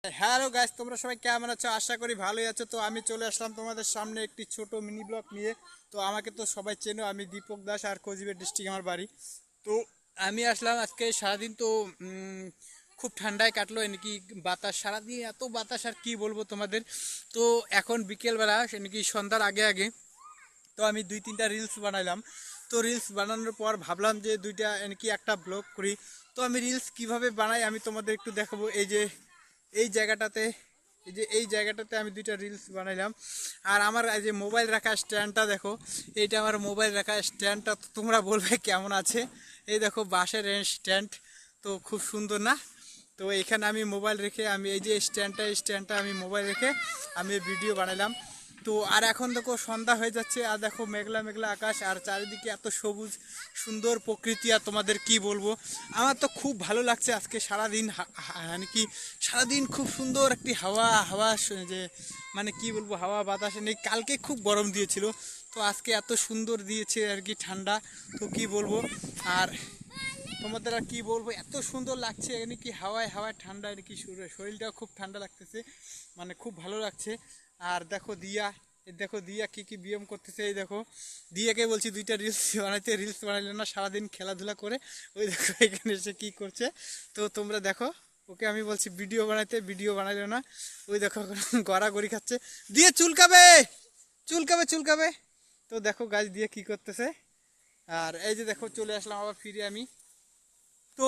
Hello guys, তোমরা সবাই কেমন আছো? আশা করি ভালোই আছো। তো আমি চলে আসলাম তোমাদের সামনে একটি ছোট মিনি ব্লগ নিয়ে। তো আমাকে তো সবাই চেনো, আমি দীপক দাস, আর কোচবিহার ডিস্ট্রিক্ট আমার বাড়ি। তো আমি আসলাম আজকে সারাদিন। তো খুব ঠান্ডায় কাটলো নাকি, বাতাস সারাদিন, এত বাতাস আর কি বলবো তোমাদের। তো এখন বিকেলবেলা নাকি সন্ধ্যার আগে আগে তো আমি দুই তিনটা রিলস বানাইলাম। তো রিলস বানানোর পর ভাবলাম যে দুইটা নাকি একটা ব্লগ করি। তো আমি রিলস কিভাবে বানাই আমি তোমাদের একটু দেখাবো। এই জায়গাটাতে এই জায়গাটাতে আমি দুইটা রিলস বানাইলাম। আর আমার এই যে মোবাইল রাখা স্ট্যান্ডটা দেখো, এইটা আমার মোবাইল রাখা স্ট্যান্ডটা। তো তোমরা বলবে কেমন আছে। এই দেখো বাঁশের স্ট্যান্ড, তো খুব সুন্দর না? তো এখানে আমি মোবাইল রেখে, আমি এই যে স্ট্যান্ডটা আমি মোবাইল রেখে আমি ভিডিও বানাইলাম। তো আর এখন দেখো সন্ধ্যা হয়ে যাচ্ছে, আর দেখো মেঘলা মেঘলা আকাশ, আর চারিদিকে এত সবুজ সুন্দর প্রকৃতি, আর তোমাদের কি বলবো। আমার তো খুব ভালো লাগছে আজকে সারাদিন, মানে কি সারাদিন খুব সুন্দর একটি হাওয়া হাওয়া যে মানে কি বলবো, হাওয়া বাতাস নেই। কালকে খুব গরম দিয়েছিল, তো আজকে এত সুন্দর দিয়েছে আর কি ঠান্ডা। তো কি বলবো আর তোমাদের, আর কি বলবো, এত সুন্দর লাগছে এখানে কি হাওয়ায় হাওয়ায় ঠান্ডা, নাকি শরীরটাও খুব ঠান্ডা লাগতেছে, মানে খুব ভালো লাগছে। আর দেখো দিয়া, দেখো দিয়া কি কি ব্যায়াম করতেছে। এই দেখো দিয়াকে বলছি দুইটা রিলস বানাইতে, রিলস বানাইলে না, সারাদিন খেলাধুলা করে। ওই দেখো এখানে এসে কি করছে। তো তোমরা দেখো, ওকে আমি বলছি ভিডিও বানাইতে, ভিডিও বানাইলো না। ওই দেখো গড়াগড়ি খাচ্ছে, দিয়ে চুলকাবে চুলকাবে চুলকাবে। তো দেখো গাছ দিয়ে কি করতেছে। আর এই যে দেখো চলে আসলাম আবার ফিরে আমি। তো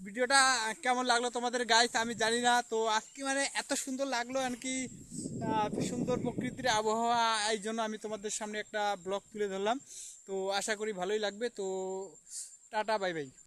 ভিডিওটা কেমন লাগলো তোমাদের গাইস আমি জানি না। তো আজকে মানে এত সুন্দর লাগলো আর কি, সুন্দর প্রকৃতির আবহাওয়া, এই জন্য আমি তোমাদের সামনে একটা ব্লগ তুলে ধরলাম। তো আশা করি ভালোই লাগবে। তো টাটা, বাই বাই।